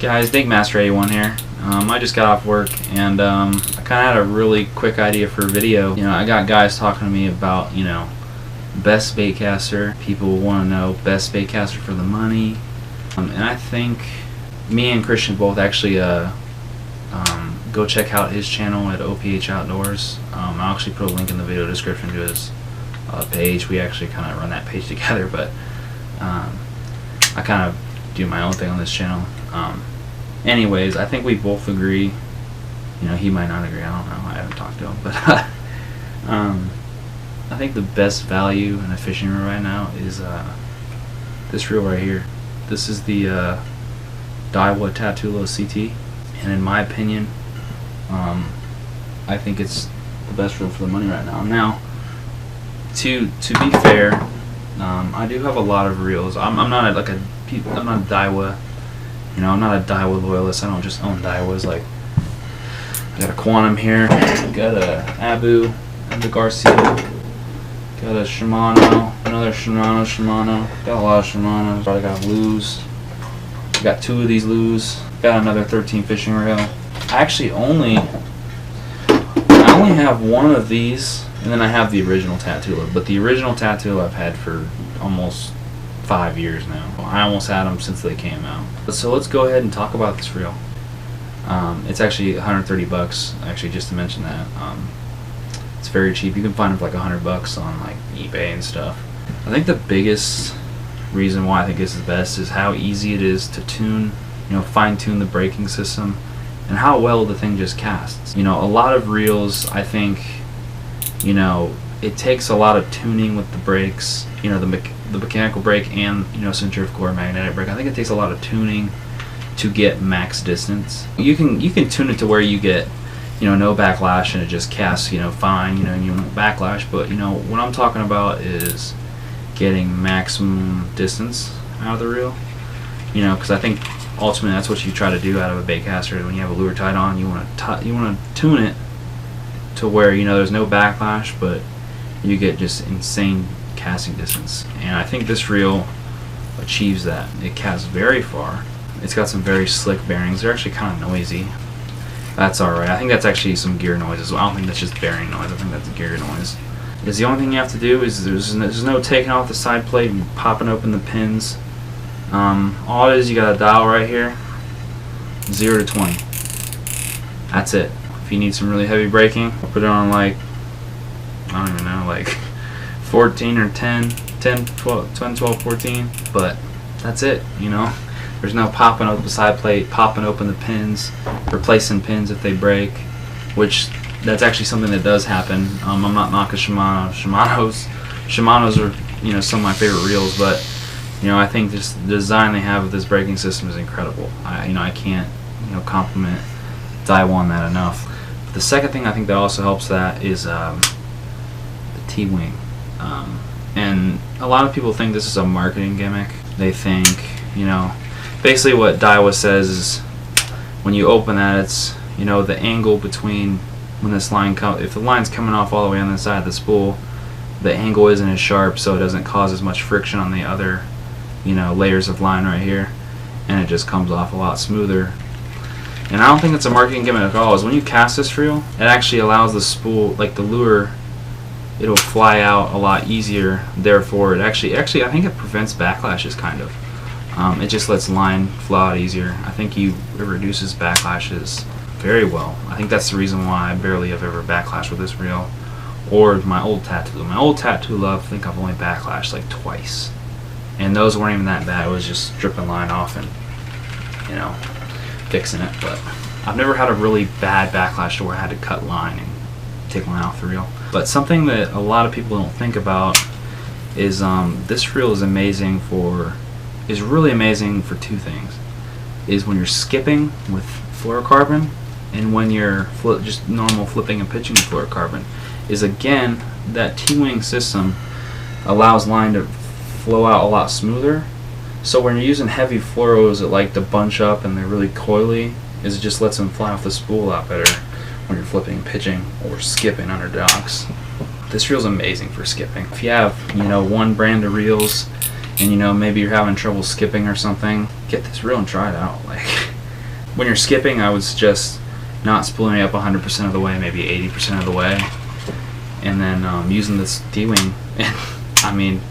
Guys, Dinkmaster81 here. I just got off work and I kind of had a really quick idea for a video. You know, I got guys talking to me about, you know, best baitcaster. People want to know best baitcaster for the money. And I think me and Christian both actually go check out his channel at OPH Outdoors. I'll actually put a link in the video description to his page. We actually kind of run that page together, but I kind of do my own thing on this channel. Anyways, I think we both agree. You know, he might not agree. I don't know. I haven't talked to him, but I think the best value in a fishing reel right now is this reel right here. This is the Daiwa Tatula CT, and in my opinion, I think it's the best reel for the money right now. Now, to be fair, I do have a lot of reels. I'm not a Daiwa. You know, I'm not a Daiwa loyalist. I don't just own Daiwas. Like, I got a Quantum here, got a Abu, and the Garcia, got a Shimano, another Shimano. Got a lot of Shimanos. I got Lew's. Got two of these Lew's. Got another 13 fishing reel. I only have one of these, and then I have the original Tatula. But the original Tatula I've had for almost 5 years now. I almost had them since they came out. So let's go ahead and talk about this reel. It's actually 130 bucks. Actually, just to mention that, it's very cheap. You can find them for like 100 bucks on like eBay and stuff. I think the biggest reason why I think this is best is how easy it is to tune, you know, fine-tune the braking system, and how well the thing just casts. You know, a lot of reels, I think, you know, it takes a lot of tuning with the brakes. You know, the mechanical brake and, you know, centrifugal or magnetic brake. I think it takes a lot of tuning to get max distance. You can tune it to where you get, you know, no backlash and it just casts, you know, fine, you know, and you want backlash. But, you know, what I'm talking about is getting maximum distance out of the reel. You know, because I think ultimately that's what you try to do out of a baitcaster. When you have a lure tied on, you want to tune it to where, you know, there's no backlash, but you get just insane casting distance. And I think this reel achieves that. It casts very far. It's got some very slick bearings. They're actually kind of noisy. That's alright. I think that's actually some gear noise as well. I don't think that's just bearing noise. I think that's gear noise. Because the only thing you have to do is there's no taking off the side plate and popping open the pins. All it is, you got a dial right here, 0 to 20. That's it. If you need some really heavy braking, put it on like, I don't even know, like 14 or 10, 12, 14. But that's it, you know. There's no popping open the side plate, popping open the pins, replacing pins if they break, which that's actually something that does happen. I'm not knocking Shimano's are, you know, some of my favorite reels, but, you know, I think this the design they have with this braking system is incredible. I can't, you know, compliment Daiwa on that enough. But the second thing I think that also helps that is the T-wing. And a lot of people think this is a marketing gimmick. They think, you know, basically what Daiwa says is when you open that, it's, you know, the angle between when this line comes, if the line's coming off all the way on the side of the spool, the angle isn't as sharp, so it doesn't cause as much friction on the other, you know, layers of line right here, and it just comes off a lot smoother. And I don't think it's a marketing gimmick at all. Is when you cast this reel, it actually allows the spool, like the lure, it'll fly out a lot easier. Therefore, it actually I think it prevents backlashes kind of. It just lets line flow out easier. I think it reduces backlashes very well. I think that's the reason why I barely have ever backlashed with this reel, or my old Tatula. My old Tatula, I think I've only backlashed like twice, and those weren't even that bad. It was just stripping line off and, you know, fixing it. But I've never had a really bad backlash to where I had to cut line and take one off the reel. But something that a lot of people don't think about is this reel is really amazing for two things. Is when you're skipping with fluorocarbon, and when you're just normal flipping and pitching with fluorocarbon, is again that T-wing system allows line to flow out a lot smoother. So when you're using heavy fluoros that like to bunch up and they're really coily, is it just lets them fly off the spool a lot better when you're flipping and pitching or skipping under docks. This reel's amazing for skipping. If you have, you know, one brand of reels and, you know, maybe you're having trouble skipping or something, get this reel and try it out. Like, when you're skipping, I would suggest not spooling up 100% of the way, maybe 80% of the way, and then using this D-wing. And I mean,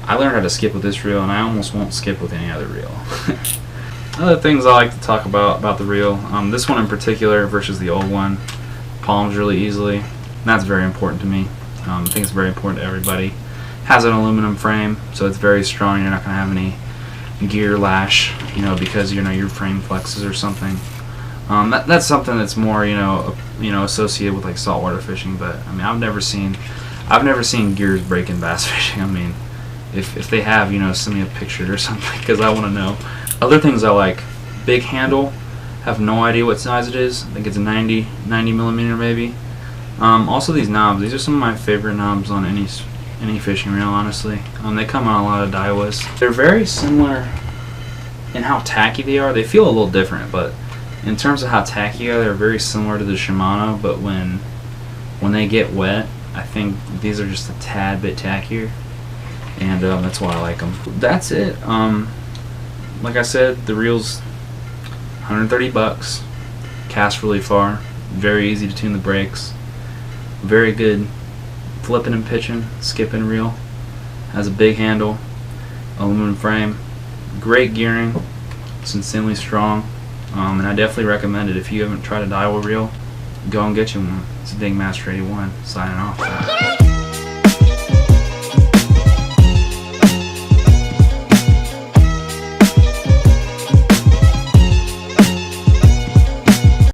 I learned how to skip with this reel, and I almost won't skip with any other reel. Other things I like to talk about the reel, this one in particular versus the old one, palms really easily. That's very important to me. I think it's very important to everybody. Has an aluminum frame, so it's very strong. You're not going to have any gear lash, because your frame flexes or something. That's something that's more associated with like saltwater fishing. But I mean, I've never seen gears break in bass fishing. I mean, if they have, send me a picture or something, because I want to know. Other things I like: big handle. Have no idea what size it is. I think it's a 90 millimeter maybe. Also these knobs. These are some of my favorite knobs on any fishing reel, honestly. They come on a lot of Daiwas. They're very similar in how tacky they are. They feel a little different, but in terms of how tacky they are, they're very similar to the Shimano. But when they get wet, I think these are just a tad bit tackier, and that's why I like them. That's it. Like I said, the reel's $130. Casts really far. Very easy to tune the brakes. Very good flipping and pitching, skipping reel. Has a big handle, aluminum frame, great gearing. It's insanely strong, and I definitely recommend it. If you haven't tried a Daiwa reel, go and get you one. It's a Dingmaster 81 signing off.